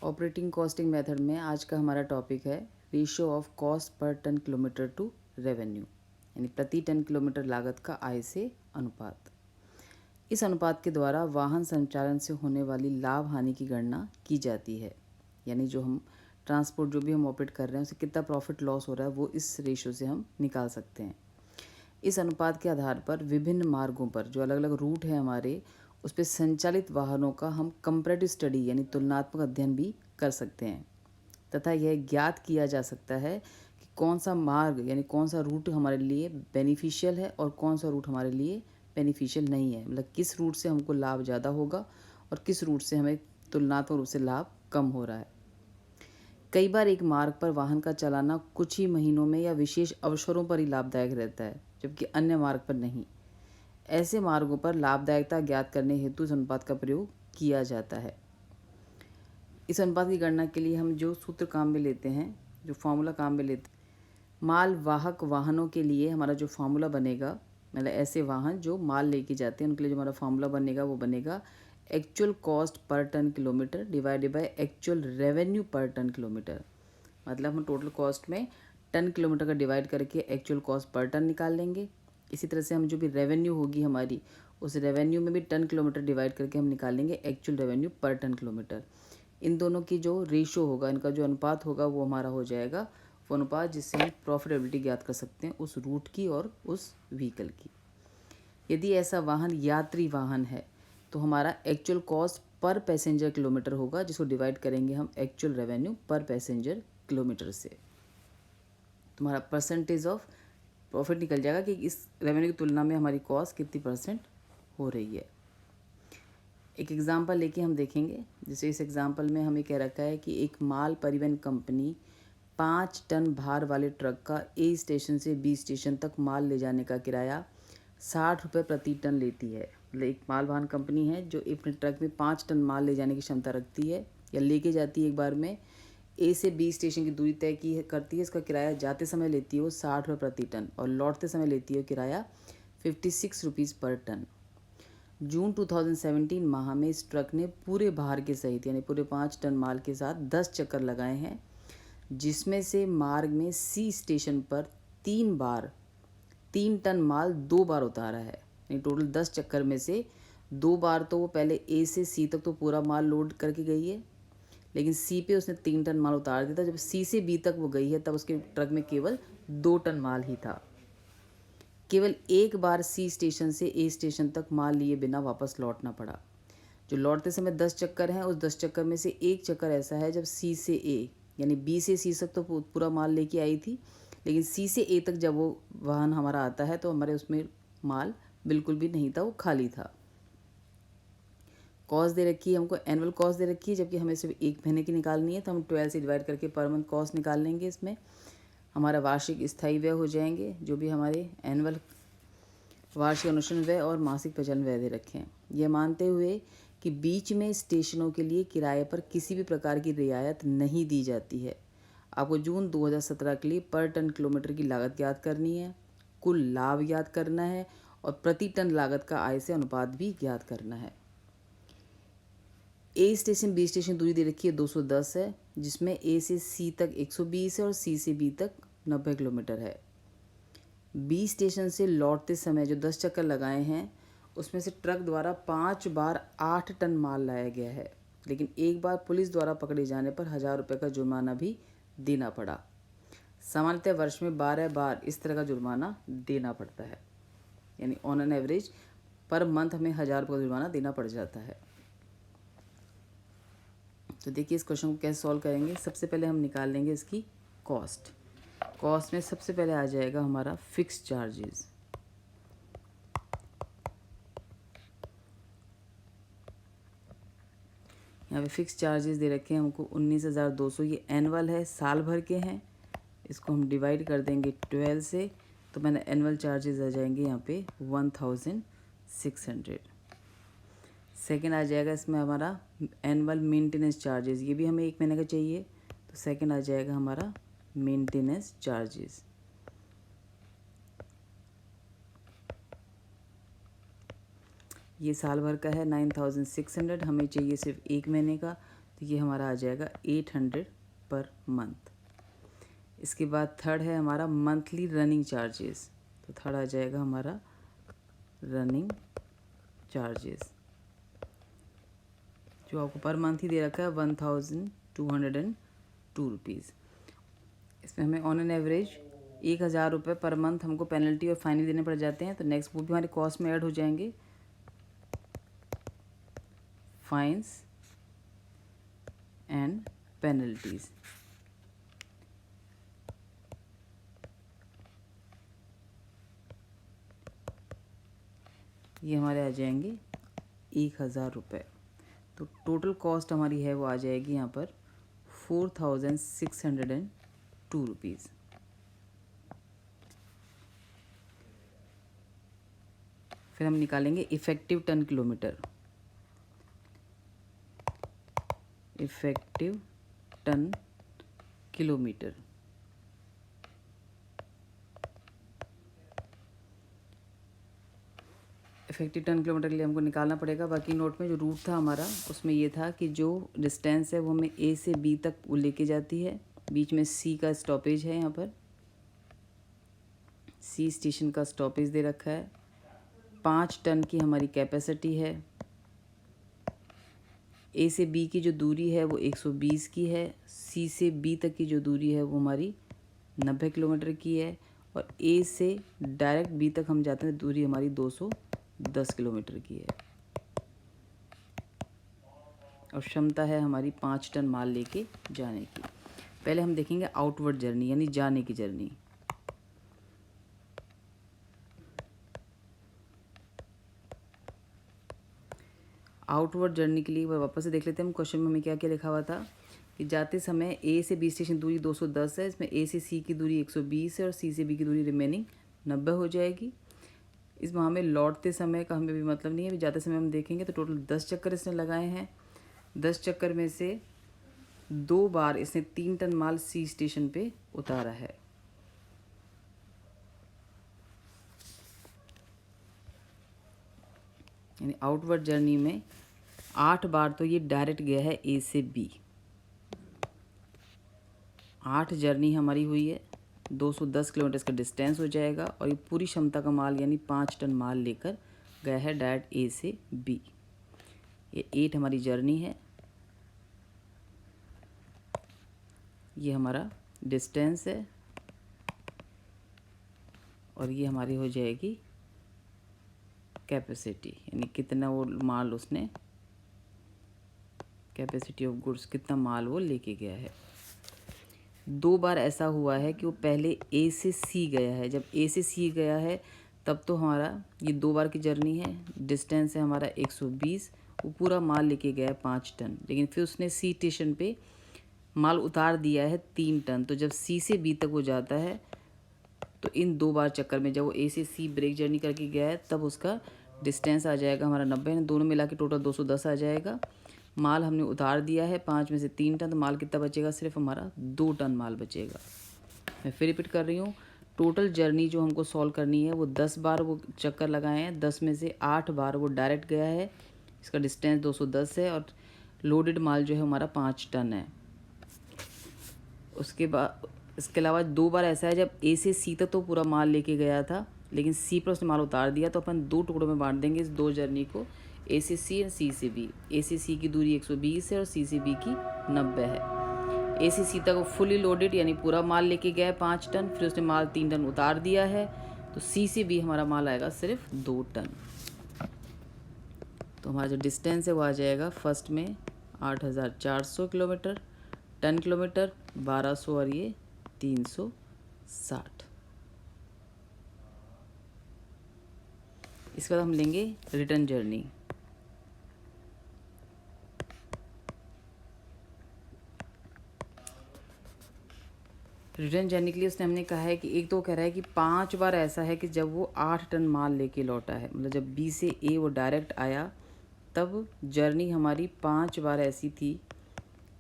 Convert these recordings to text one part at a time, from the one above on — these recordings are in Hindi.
ऑपरेटिंग कॉस्टिंग मेथड में आज का हमारा टॉपिक है ratio of cost per ton kilometre to revenue, यानी प्रति टन किलोमीटर लागत का आय से अनुपात। इस अनुपात के द्वारा वाहन संचालन से होने वाली लाभ हानि की गणना की जाती है, यानी जो हम ट्रांसपोर्ट जो भी हम ऑपरेट कर रहे हैं उसे कितना प्रॉफिट लॉस हो रहा है वो इस रेशियो से हम निकाल सकते हैं। इस अनुपात के आधार पर विभिन्न मार्गों पर जो अलग अलग रूट है हमारे, उस पर संचालित वाहनों का हम कंपैरेटिव स्टडी यानी तुलनात्मक अध्ययन भी कर सकते हैं तथा यह ज्ञात किया जा सकता है कि कौन सा मार्ग यानी कौन सा रूट हमारे लिए बेनिफिशियल है और कौन सा रूट हमारे लिए बेनिफिशियल नहीं है, मतलब किस रूट से हमको लाभ ज़्यादा होगा और किस रूट से हमें तुलनात्मक रूप से लाभ कम हो रहा है। कई बार एक मार्ग पर वाहन का चलाना कुछ ही महीनों में या विशेष अवसरों पर ही लाभदायक रहता है, जबकि अन्य मार्ग पर नहीं। ऐसे मार्गों पर लाभदायकता ज्ञात करने हेतु इस अनुपात का प्रयोग किया जाता है। इस अनुपात की गणना के लिए हम जो सूत्र काम में लेते हैं, जो फॉर्मूला काम में लेते हैं, माल वाहक वाहनों के लिए हमारा जो फॉर्मूला बनेगा, मतलब ऐसे वाहन जो माल लेके जाते हैं उनके लिए जो हमारा फॉर्मूला बनेगा वो बनेगा actual cost per ton kilometre divided by actual revenue per ton kilometre. मतलब हम टोटल कॉस्ट में टन किलोमीटर का डिवाइड करके एक्चुअल कॉस्ट पर टन निकाल लेंगे। इसी तरह से हम जो भी रेवेन्यू होगी हमारी, उस रेवेन्यू में भी टन किलोमीटर डिवाइड करके हम निकाल लेंगे actual revenue per ton kilometre. इन दोनों की जो रेशो होगा, इनका जो अनुपात होगा वो हमारा हो जाएगा वो अनुपात जिससे हम प्रॉफिटेबिलिटी ज्ञात कर सकते हैं उस रूट की और उस व्हीकल की। यदि ऐसा वाहन यात्री वाहन है तो हमारा एक्चुअल कॉस्ट पर पैसेंजर किलोमीटर होगा, जिसको डिवाइड करेंगे हम एक्चुअल रेवेन्यू पर पैसेंजर किलोमीटर से। तुम्हारा परसेंटेज ऑफ प्रॉफिट निकल जाएगा कि इस रेवेन्यू की तुलना में हमारी कॉस्ट कितनी परसेंट हो रही है। एक एग्जांपल लेके हम देखेंगे। जैसे इस एग्जांपल में हमें कह रखा है कि एक माल परिवहन कंपनी 5 टन भार वाले ट्रक का ए स्टेशन से बी स्टेशन तक माल ले जाने का किराया 60 रुपये प्रति टन लेती है। मतलब एक माल वाहन कंपनी है जो अपने ट्रक में 5 टन माल ले जाने की क्षमता रखती है या लेके जाती है। एक बार में ए से बी स्टेशन की दूरी तय की करती है। इसका किराया जाते समय लेती है वो 60 रुपये प्रति टन और लौटते समय लेती है किराया 56 रुपीज़ पर टन। जून 2017 माह में इस ट्रक ने पूरे भार के सहित यानी पूरे 5 टन माल के साथ 10 चक्कर लगाए हैं, जिसमें से मार्ग में सी स्टेशन पर 3 टन माल 2 बार उतारा है। यानी टोटल 10 चक्कर में से 2 बार तो वो पहले ए से सी तक तो पूरा माल लोड करके गई है, लेकिन सी पे उसने 3 टन माल उतार दिया था। जब सी से बी तक वो गई है तब उसके ट्रक में केवल 2 टन माल ही था। केवल एक बार सी स्टेशन से ए स्टेशन तक माल लिए बिना वापस लौटना पड़ा। जो लौटते समय 10 चक्कर हैं, उस 10 चक्कर में से एक चक्कर ऐसा है जब सी से ए यानी बी से सी तक तो पूरा माल लेके आई थी, लेकिन सी से ए तक जब वो वाहन हमारा आता है तो हमारे उसमें माल बिल्कुल भी नहीं था, वो खाली था। कॉस्ट दे रखी है हमको, एनुअल कॉस्ट दे रखी है, जबकि हमें सिर्फ एक महीने की निकालनी है तो हम 12 से डिवाइड करके पर मंथ कॉस्ट निकाल लेंगे। इसमें हमारा वार्षिक स्थायी व्यय हो जाएंगे, जो भी हमारे एनुअल वार्षिक अनुशंसन व्यय और मासिक प्रचालन व्यय दे रखे हैं। यह मानते हुए कि बीच में स्टेशनों के लिए किराए पर किसी भी प्रकार की रियायत नहीं दी जाती है, आपको जून 2017 के लिए पर टन किलोमीटर की लागत ज्ञात करनी है, कुल लाभ ज्ञात करना है और प्रति टन लागत का आय से अनुपात भी ज्ञात करना है। ए स्टेशन बी स्टेशन दूरी दे रखी है 210 है, जिसमें ए से सी तक 120 है और सी से बी तक 90 किलोमीटर है। बी स्टेशन से लौटते समय जो 10 चक्कर लगाए हैं उसमें से ट्रक द्वारा 5 बार 8 टन माल लाया गया है, लेकिन एक बार पुलिस द्वारा पकड़े जाने पर 1000 रुपये का जुर्माना भी देना पड़ा। सामान्यतः वर्ष में 12 बार इस तरह का जुर्माना देना पड़ता है, यानी on an average per month हमें 1000 रुपये का जुर्माना देना पड़ जाता है। तो देखिए इस क्वेश्चन को कैसे सॉल्व करेंगे। सबसे पहले हम निकाल लेंगे इसकी कॉस्ट। कॉस्ट में सबसे पहले आ जाएगा हमारा फिक्स चार्जेस। यहाँ पे फिक्स चार्जेस दे रखे हैं हमको 19,200, ये एनुअल है, साल भर के हैं। इसको हम डिवाइड कर देंगे 12 से, तो मैंने एनुअल चार्जेस आ जाएंगे यहाँ पे 1,600। सेकंड आ जाएगा इसमें हमारा एनुअल मेंटेनेंस चार्जेस, ये भी हमें 1 महीने का चाहिए, तो सेकंड आ जाएगा हमारा मेंटेनेंस चार्जेस। ये साल भर का है 9,600, हमें चाहिए सिर्फ 1 महीने का, तो तो ये हमारा आ जाएगा 800 पर मंथ। इसके बाद थर्ड है हमारा मंथली रनिंग चार्जेस। तो थर्ड आ जाएगा हमारा रनिंग चार्जेस, जो आपको पर मंथ ही दे रखा है 1202 रुपीज़। इसमें हमें ऑन एन एवरेज 1000 रुपये पर मंथ हमको पेनल्टी और फाइन देने पड़ जाते हैं। तो नेक्स्ट वो भी हमारे कॉस्ट में ऐड हो जाएंगे, फाइन्स एंड पेनल्टीज़। ये हमारे आ जाएंगे 1000 रुपये। तो टोटल कॉस्ट हमारी है वो आ जाएगी यहाँ पर 4602 रुपीज़। फिर हम निकालेंगे effective ton kilometre. Effective ton kilometre effective ton kilometre के लिए हमको निकालना पड़ेगा। बाकी नोट में जो रूट था हमारा उसमें ये था कि जो डिस्टेंस है वो हमें ए से बी तक वो लेके जाती है। बीच में सी का स्टॉपेज है, यहाँ पर सी स्टेशन का स्टॉपेज दे रखा है। 5 टन की हमारी कैपेसिटी है। ए से बी की जो दूरी है वो 120 की है। सी से बी तक की जो दूरी है वो हमारी 90 किलोमीटर की है। और ए से डायरेक्ट बी तक हम जाते हैं, दूरी हमारी 210 किलोमीटर की है। और क्षमता है हमारी 5 टन माल लेके जाने की। पहले हम देखेंगे आउटवर्ड जर्नी, यानी जाने की जर्नी। आउटवर्ड जर्नी के लिए वापस से देख लेते हैं हम क्वेश्चन में हमें क्या क्या लिखा हुआ था कि जाते समय ए से बी स्टेशन दूरी 210 है। इसमें ए से सी की दूरी 120 है और सी से बी की दूरी रिमेनिंग 90 हो जाएगी। इसमें हमें लौटते समय का हमें भी मतलब नहीं है। जाते समय हम देखेंगे तो टोटल 10 चक्कर इसने लगाए हैं। 10 चक्कर में से 2 बार इसने 3 टन माल सी स्टेशन पे उतारा है। यानी आउटवर्ड जर्नी में 8 बार तो ये डायरेक्ट गया है ए से बी। 8 जर्नी हमारी हुई है। 210 किलोमीटर का डिस्टेंस हो जाएगा और ये पूरी क्षमता का माल यानी 5 टन माल लेकर गया है डायरेक्ट ए से बी। ये 8 हमारी जर्नी है। ये हमारा डिस्टेंस है और ये हमारी हो जाएगी कैपेसिटी, यानी कितना वो माल उसने, कैपेसिटी ऑफ गुड्स, कितना माल वो लेके गया है। 2 बार ऐसा हुआ है कि वो पहले ए से सी गया है। जब ए से सी गया है तब तो हमारा ये 2 बार की जर्नी है। डिस्टेंस है हमारा 120। वो पूरा माल लेके गया है 5 टन। लेकिन फिर उसने सी स्टेशन पे माल उतार दिया है 3 टन। तो जब सी से बी तक वो जाता है तो इन 2 बार चक्कर में जब वो ए से सी ब्रेक जर्नी करके गया है तब उसका डिस्टेंस आ जाएगा हमारा 90। दोनों मिला के टोटल 210 आ जाएगा। माल हमने उतार दिया है 5 में से 3 टन। तो माल कितना बचेगा? सिर्फ हमारा 2 टन माल बचेगा। मैं फिर रिपीट कर रही हूँ, टोटल जर्नी जो हमको सॉल्व करनी है वो 10 बार वो चक्कर लगाए हैं। 10 में से 8 बार वो डायरेक्ट गया है। इसका डिस्टेंस 210 है और लोडेड माल जो है हमारा 5 टन है। उसके बाद इसके अलावा 2 बार ऐसा है जब ए से सी तक तो पूरा माल लेके गया था, लेकिन सी पर उसने माल उतार दिया। तो अपन 2 टुकड़ों में बांट देंगे इस 2 जर्नी को, ए से सी और सी से बी। ए से सी की दूरी 120 है और सी से बी की 90 है। ए से सी तक वो फुली लोडेड यानी पूरा माल लेके गया है 5 टन। फिर उसने माल 3 टन उतार दिया है। तो सी से बी हमारा माल आएगा सिर्फ 2 टन। तो हमारा जो डिस्टेंस है वो आ जाएगा फर्स्ट में 8400 किलोमीटर, टन किलोमीटर 1200 और ये 360। इसके बाद हम लेंगे रिटर्न जर्नी। रिटर्न जर्नी के लिए उसने हमने कहा है कि एक तो कह रहा है कि 5 बार ऐसा है कि जब वो 8 टन माल लेके लौटा है। मतलब जब बी से ए वो डायरेक्ट आया तब जर्नी हमारी 5 बार ऐसी थी।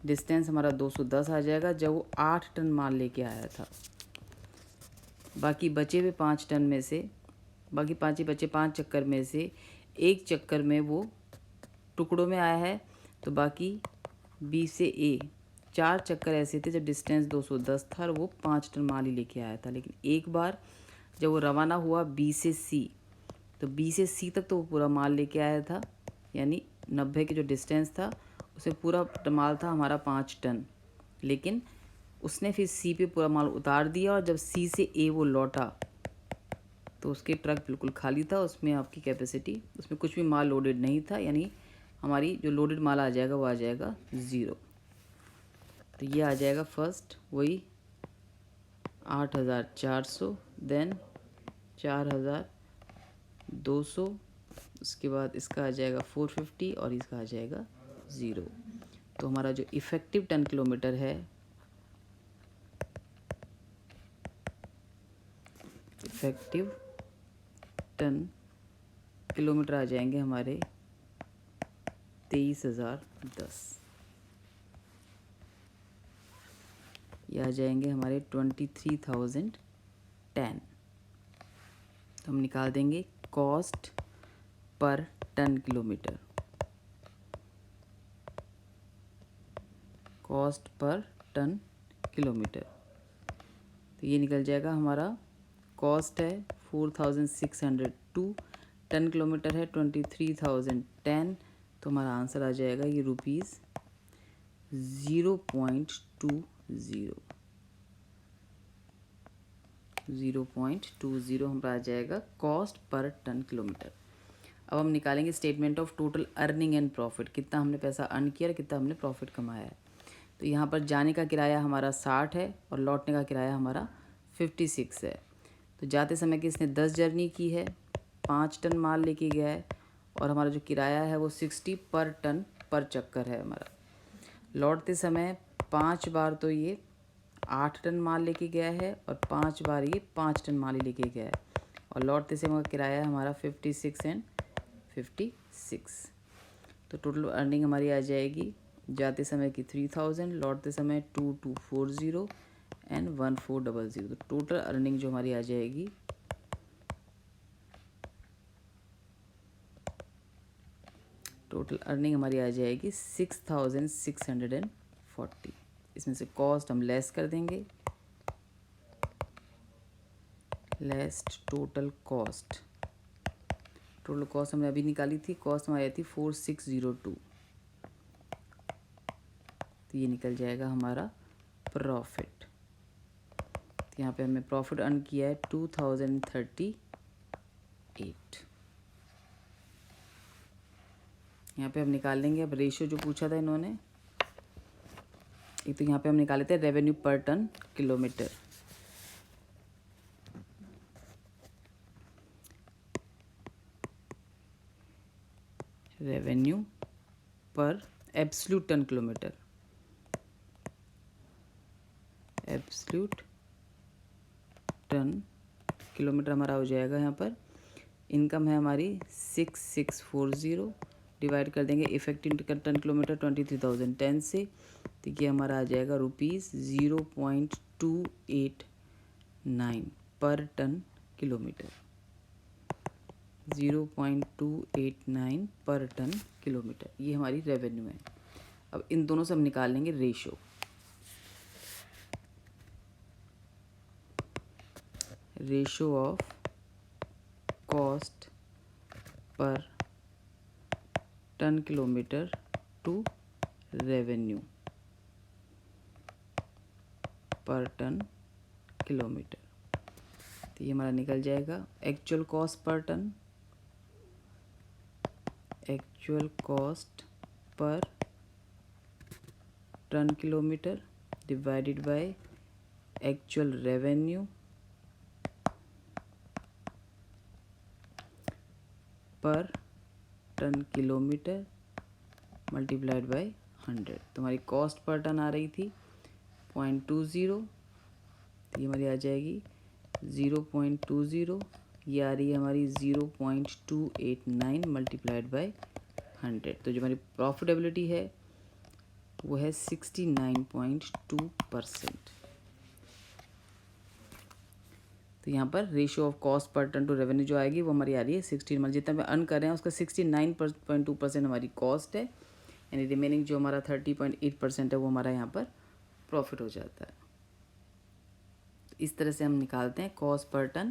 डिस्टेंस हमारा 210 आ जाएगा जब वो 8 टन माल लेके आया था। बाकी बचे हुए 5 टन में से, बाकी 5 ही बचे 5 चक्कर में से एक चक्कर में वो टुकड़ों में आया है। तो बाकी बी से ए 4 चक्कर ऐसे थे जब डिस्टेंस 210 था और वो 5 टन माल ही लेके आया था। लेकिन एक बार जब वो रवाना हुआ बी से सी, तो बी से सी तक तो वो पूरा माल लेके आया था, यानी 90 की जो डिस्टेंस था उसमें पूरा माल था हमारा 5 टन। लेकिन उसने फिर सी पे पूरा माल उतार दिया और जब सी से ए वो लौटा तो उसके ट्रक बिल्कुल खाली था, उसमें आपकी कैपेसिटी, उसमें कुछ भी माल लोडेड नहीं था, यानी हमारी जो लोडेड माल आ जाएगा वो आ जाएगा 0। तो ये आ जाएगा फर्स्ट वही 8,400, देन 4,200, उसके बाद इसका आ जाएगा 450 और इसका आ जाएगा 0। तो हमारा जो इफ़ेक्टिव टन किलोमीटर है, इफ़ेक्टिव टन किलोमीटर आ जाएंगे हमारे 23,010। ये आ जाएंगे हमारे 23,010। तो हम निकाल देंगे cost per ton kilometre, cost per ton kilometre. तो ये निकल जाएगा हमारा, कॉस्ट है 4,602, टन किलोमीटर है 23,010। तो हमारा आंसर आ जाएगा ये रुपीज़ 0.20 हमारा आ जाएगा कॉस्ट पर टन किलोमीटर। अब हम निकालेंगे statement of total earning and profit, कितना हमने पैसा अर्न किया और कितना हमने प्रॉफिट कमाया है। तो यहाँ पर जाने का किराया हमारा 60 है और लौटने का किराया हमारा 56 है। तो जाते समय की इसने 10 जर्नी की है, 5 टन माल लेके गया है और हमारा जो किराया है वो 60 पर टन पर चक्कर है हमारा। लौटते समय 5 बार तो ये 8 टन माल लेके गया है और 5 बार ये 5 टन माल ही लेके गया है और लौटते समय किराया हमारा 56 एंड 56। तो टोटल अर्निंग हमारी आ जाएगी जाते समय की 3,000, लौटते समय 2,240 एंड 1,400। तो टोटल अर्निंग जो हमारी आ जाएगी टोटल अर्निंग हमारी आ जाएगी 6,640। इसमें से कॉस्ट हम लेस कर देंगे, लेस्ट टोटल कॉस्ट। टोटल कॉस्ट हमने अभी निकाली थी, कॉस्ट हमारी आई थी 4,602। तो ये निकल जाएगा हमारा प्रॉफिट। तो यहाँ पे हमने प्रॉफिट अर्न किया है 2,038। यहाँ पे हम निकाल लेंगे अब रेशियो जो पूछा था इन्होंने। एक तो यहाँ पे हम निकाले थे revenue per ton kilometre, revenue per absolute ton kilometre, absolute ton kilometre हमारा हो जाएगा। यहाँ पर इनकम है हमारी 6,640, डिवाइड कर देंगे इफेक्टिव टन किलोमीटर 23,010 से। तो ये हमारा आ जाएगा रुपीज़ 0.289 पर टन किलोमीटर, 0.289 पर टन किलोमीटर। ये हमारी रेवेन्यू है। अब इन दोनों से हम निकाल लेंगे ratio. Ratio of cost per ton kilometre to revenue per ton kilometre. तो ये हमारा निकल जाएगा actual cost per ton, actual cost per ton kilometre divided by actual revenue per ton kilometre multiplied by 100। तो हमारी कॉस्ट पर टन आ रही थी 0.20, तो ये हमारी आ जाएगी 0.20। ये आ रही है हमारी 0.289 मल्टीप्लाइड बाय 100। तो जो हमारी प्रॉफिटेबिलिटी है वो है 69.2%। तो यहाँ पर ratio of cost per ton to revenue जो आएगी वो हमारी आ रही है 16, मतलब जितना हम अर्न कर रहे हैं उसका 69.2% हमारी कॉस्ट है यानी रिमेनिंग जो हमारा 30.8% है वो हमारा यहाँ पर प्रॉफिट हो जाता है। इस तरह से हम निकालते हैं कॉस्ट पर टन।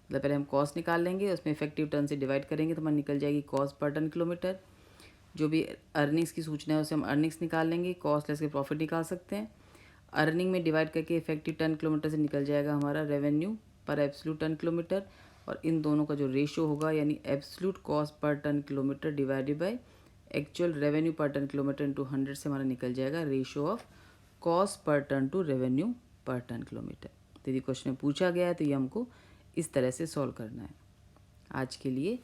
मतलब पहले हम कॉस्ट निकाल लेंगे, उसमें इफेक्टिव टन से डिवाइड करेंगे तो हमारी निकल जाएगी कॉस्ट पर टन किलोमीटर। जो भी अर्निंग्स की सूचना है उसे हम अर्निंग्स निकाल लेंगे, कॉस्ट लेस के प्रॉफिट निकाल सकते हैं। अर्निंग में डिवाइड करके इफेक्टिव टन किलोमीटर से निकल जाएगा हमारा revenue per absolute ton kilometre, और इन दोनों का जो रेशियो होगा यानी absolute cost per ton kilometre divided by actual revenue per ton kilometre into 100 से हमारा निकल जाएगा ratio of cost per ton to revenue per ton kilometre. तो यदि क्वेश्चन में पूछा गया है तो ये हमको इस तरह से सॉल्व करना है। आज के लिए